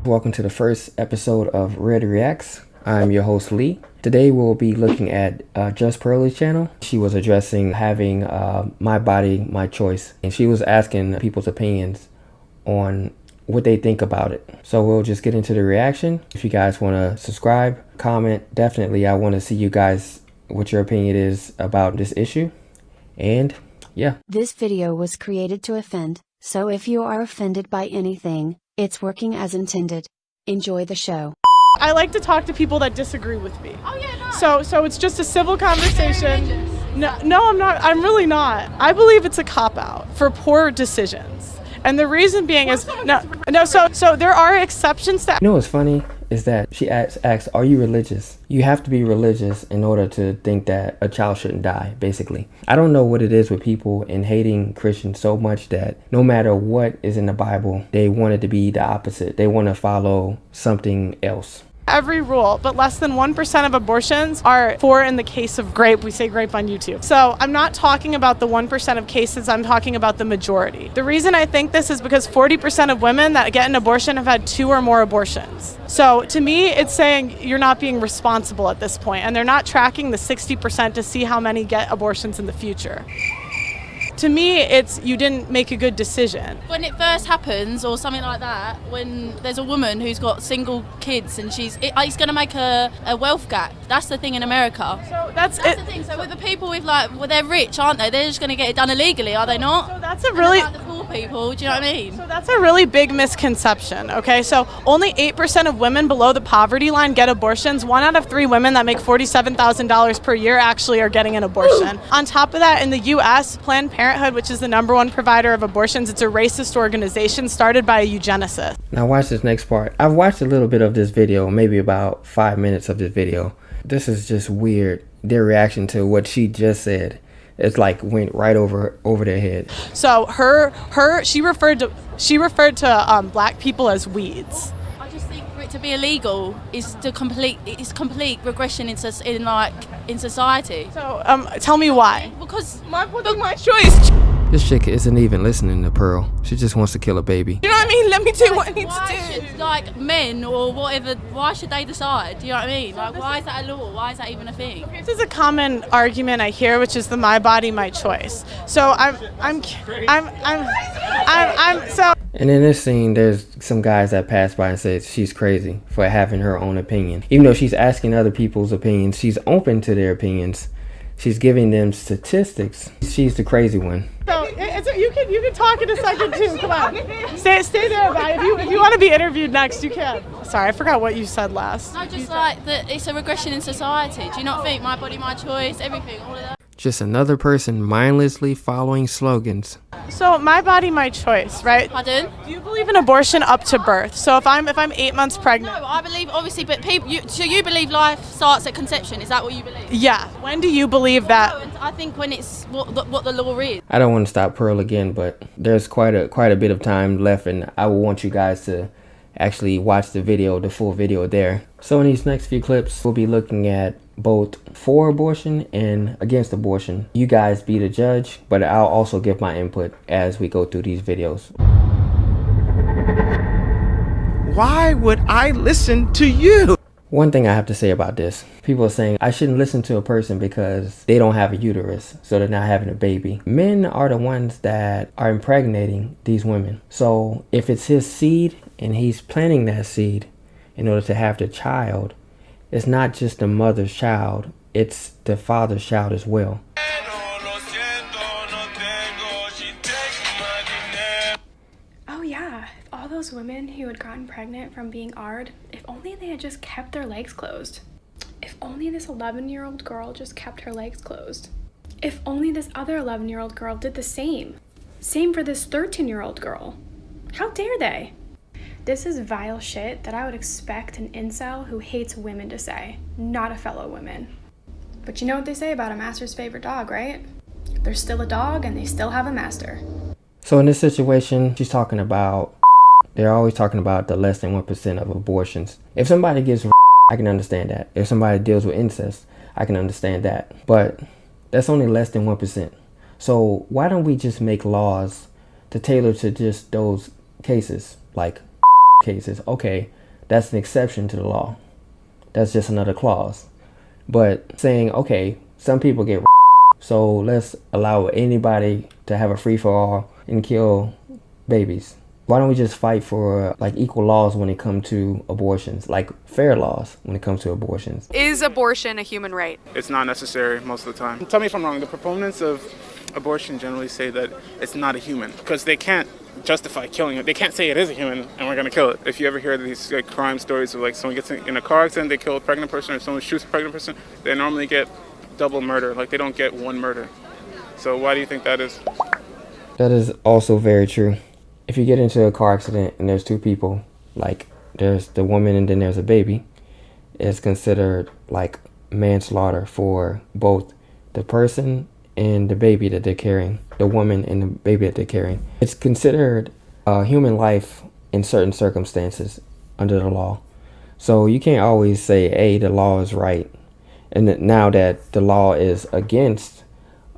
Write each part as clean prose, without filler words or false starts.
Welcome to the first episode of Red Reacts. I'm your host Lee. Today we'll be looking at Just Pearlie's channel. She was addressing having my body, my choice, and she was asking people's opinions on what they think about it. So we'll just get into the reaction. If you guys want to subscribe, comment, definitely I want to see you guys what your opinion is about this issue. And yeah. This video was created to offend, so if you are offended by anything, it's working as intended. Enjoy the show. I like to talk to people that disagree with me. Oh yeah, no. So it's just a civil conversation. Religious. No, I'm not. I'm really not. I believe it's a cop-out for poor decisions. And the reason being is so there are exceptions to. You know what's funny is that she asks, are you religious? You have to be religious in order to think that a child shouldn't die, basically. I don't know what it is with people and hating Christians so much that no matter what is in the Bible, they want it to be the opposite. They want to follow something else. Every rule, but less than 1% of abortions are for in the case of grape. We say grape on YouTube. So I'm not talking about the 1% of cases, I'm talking about the majority. The reason I think this is because 40% of women that get an abortion have had 2 or more abortions. So to me, it's saying you're not being responsible at this point, and they're not tracking the 60% to see how many get abortions in the future. To me, it's you didn't make a good decision. When it first happens or something like that, when there's a woman who's got single kids and it's going to make a wealth gap. That's the thing in America. So that's the thing. So with the people with they're rich, aren't they? They're just going to get it done illegally, are they not? So that's a really the poor people. Do you know what I mean? So that's a really big misconception. Okay, so only 8% of women below the poverty line get abortions. 1 out of 3 women that make $47,000 per year actually are getting an abortion. On top of that, in the U.S., Planned Parenthood, which is the #1 provider of abortions, it's a racist organization started by a eugenicist. Now watch this next part. I've watched a little bit of this video, maybe about 5 minutes of this video. This is just weird. Their reaction to what she just said. It's like went right over their head. So she referred to black people as weeds. I just think for it to be illegal is complete regression in society. So tell me why. Because my choice. This chick isn't even listening to Pearl. She just wants to kill a baby. You know what I mean? Let me do what I need why to do. should men or whatever? Why should they decide? Do you know what I mean? Why is that a law? Why is that even a thing? This is a common argument I hear, which is the my body, my choice. So so. And in this scene, there's some guys that pass by and say she's crazy for having her own opinion. Even though she's asking other people's opinions, she's open to their opinions. She's giving them statistics. She's the crazy one. So you can talk in a second too. Come on, stay there, guy. If you want to be interviewed next, you can. Sorry, I forgot what you said last. No, just like that. It's a regression in society. Do you not think my body, my choice, everything, all of that? Just another person mindlessly following slogans. So my body, my choice, right? Pardon? Do you believe in abortion up to birth? So if I'm 8 months pregnant. No, I believe obviously, but so you believe life starts at conception? Is that what you believe? Yeah. When do you believe that? No, I think when it's what the law is. I don't want to stop Pearl again, but there's quite a bit of time left, and I will want you guys to actually watch the full video there. So in these next few clips, we'll be looking at both for abortion and against abortion. You guys be the judge, but I'll also give my input as we go through these videos. Why would I listen to you? One thing I have to say about this, people are saying I shouldn't listen to a person because they don't have a uterus, so they're not having a baby. Men are the ones that are impregnating these women. So if it's his seed and he's planting that seed in order to have the child, it's not just the mother's child, it's the father's child as well. Oh yeah, if all those women who had gotten pregnant from being AR'd, if only they had just kept their legs closed. If only this 11-year-old girl just kept her legs closed. If only this other 11-year-old girl did the same. Same for this 13-year-old girl. How dare they? This is vile shit that I would expect an incel who hates women to say, not a fellow woman. But you know what they say about a master's favorite dog, right? They're still a dog and they still have a master. So in this situation, she's talking about, they're always talking about the less than 1% of abortions. If somebody gets I can understand that. If somebody deals with incest, I can understand that. But that's only less than 1%. So why don't we just make laws to tailor to just those cases, like cases, okay, that's an exception to the law. That's just another clause. But saying, okay, some people get so let's allow anybody to have a free-for-all and kill babies. Why don't we just fight for like equal laws when it comes to abortions, like fair laws when it comes to abortions? Is abortion a human right? It's not necessary most of the time. Tell me if I'm wrong. The proponents of abortion generally say that it's not a human because they can't justify killing it. They can't say it is a human and we're going to kill it. If you ever hear these like crime stories of like someone gets in a car accident, they kill a pregnant person, or someone shoots a pregnant person, they normally get double murder. Like they don't get one murder. So why do you think that is? That is also very true. If you get into a car accident and there's two people, like there's the woman and then there's a baby, it's considered like manslaughter for both the person and the baby that they're carrying, the woman and the baby that they're carrying. It's considered human life in certain circumstances under the law. So you can't always say, hey, the law is right. And that now that the law is against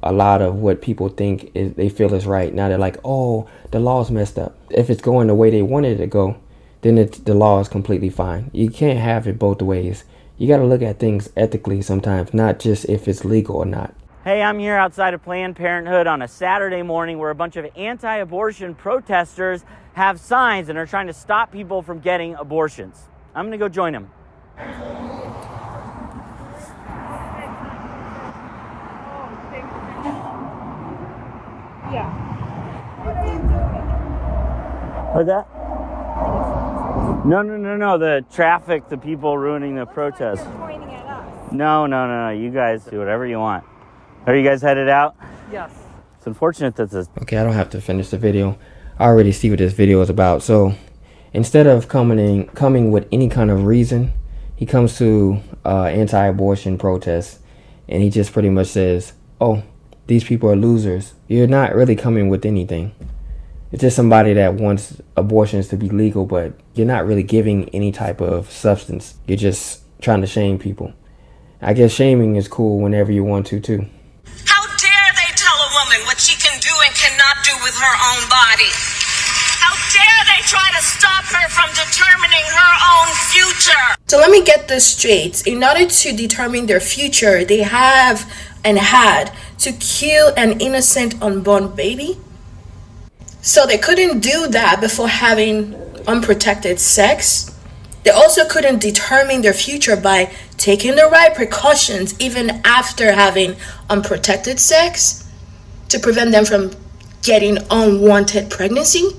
a lot of what people think they feel is right, now they're like, oh, the law's messed up. If it's going the way they wanted it to go, then the law is completely fine. You can't have it both ways. You got to look at things ethically sometimes, not just if it's legal or not. Hey, I'm here outside of Planned Parenthood on a Saturday morning where a bunch of anti-abortion protesters have signs and are trying to stop people from getting abortions. I'm going to go join them. What's that? No. The traffic, the people ruining the protest. You're pointing at us. No. You guys do whatever you want. Are you guys headed out? Yes. It's unfortunate that this... Okay, I don't have to finish the video. I already see what this video is about. So instead of coming with any kind of reason, he comes to anti-abortion protests and he just pretty much says, oh, these people are losers. You're not really coming with anything. It's just somebody that wants abortions to be legal, but you're not really giving any type of substance. You're just trying to shame people. I guess shaming is cool whenever you want to, too. How dare they tell a woman what she can do and cannot do with her own body? How dare they try to stop her from determining her own future? So let me get this straight. In order to determine their future, they have and had to kill an innocent unborn baby? So they couldn't do that before having unprotected sex? They also couldn't determine their future by taking the right precautions even after having unprotected sex to prevent them from getting unwanted pregnancy?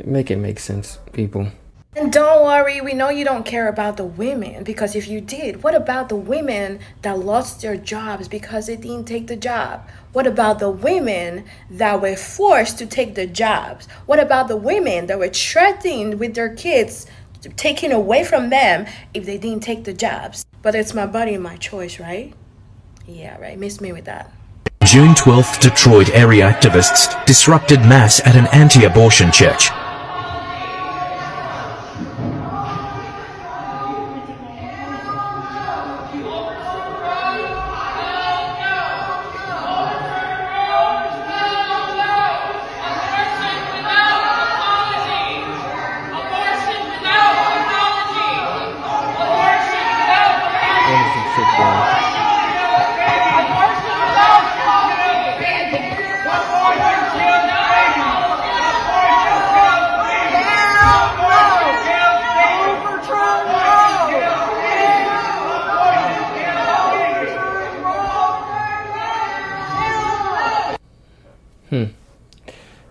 Make it make sense, people. And don't worry, we know you don't care about the women, because if you did, what about the women that lost their jobs because they didn't take the job? What about the women that were forced to take the jobs? What about the women that were threatened with their kids taken away from them if they didn't take the jobs? But it's my body, my choice, right? Yeah, right. Miss me with that. June 12th, Detroit area activists disrupted mass at an anti-abortion church.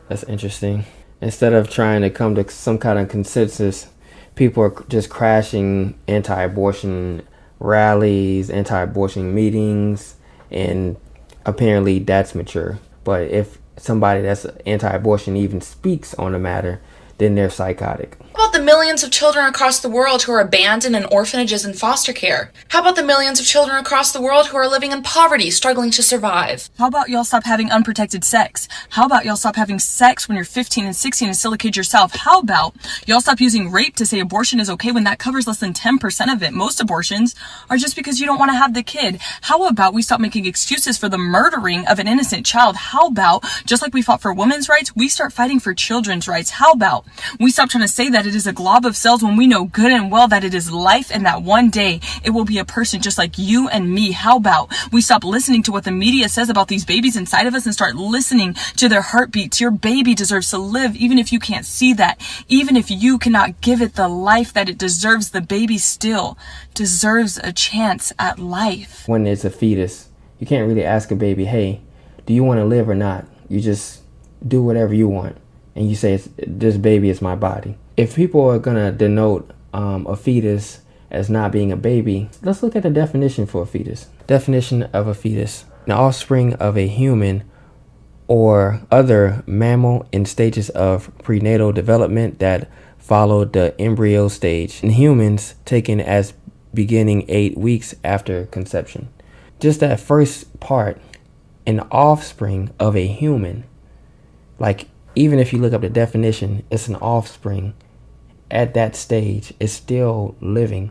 That's interesting. Instead of trying to come to some kind of consensus, people are just crashing anti-abortion rallies, anti-abortion meetings, and apparently that's mature. But if somebody that's anti-abortion even speaks on the matter, then they're psychotic. How about the millions of children across the world who are abandoned in orphanages and foster care? How about the millions of children across the world who are living in poverty, struggling to survive? How about y'all stop having unprotected sex? How about y'all stop having sex when you're 15 and 16 and still a kid yourself? How about y'all stop using rape to say abortion is okay when that covers less than 10% of it? Most abortions are just because you don't want to have the kid. How about we stop making excuses for the murdering of an innocent child? How about, just like we fought for women's rights, we start fighting for children's rights? How about We stop trying to say that it is a glob of cells when we know good and well that it is life and that one day it will be a person just like you and me. How about we stop listening to what the media says about these babies inside of us and start listening to their heartbeats? Your baby deserves to live, even if you can't see that. Even if you cannot give it the life that it deserves, the baby still deserves a chance at life. When it's a fetus, you can't really ask a baby, hey, do you want to live or not? You just do whatever you want. And you say, this baby is my body. If people are going to denote a fetus as not being a baby, let's look at the definition for a fetus. Definition of a fetus: an offspring of a human or other mammal in stages of prenatal development that followed the embryo stage. In humans, taken as beginning 8 weeks after conception. Just that first part, an offspring of a human. Like, even if you look up the definition, it's an offspring at that stage. It's still living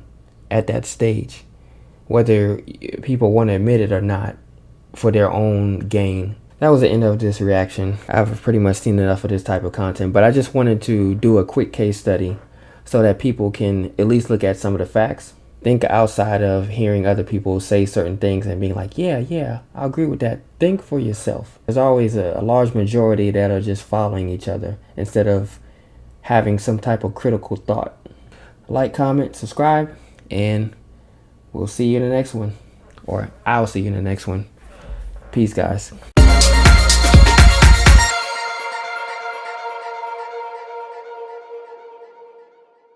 at that stage, whether people want to admit it or not, for their own gain. That was the end of this reaction. I've pretty much seen enough of this type of content, but I just wanted to do a quick case study so that people can at least look at some of the facts. Think outside of hearing other people say certain things and being like, yeah, I agree with that. Think for yourself. There's always a large majority that are just following each other instead of having some type of critical thought. Like, comment, subscribe, and we'll see you in the next one. Or I'll see you in the next one. Peace, guys.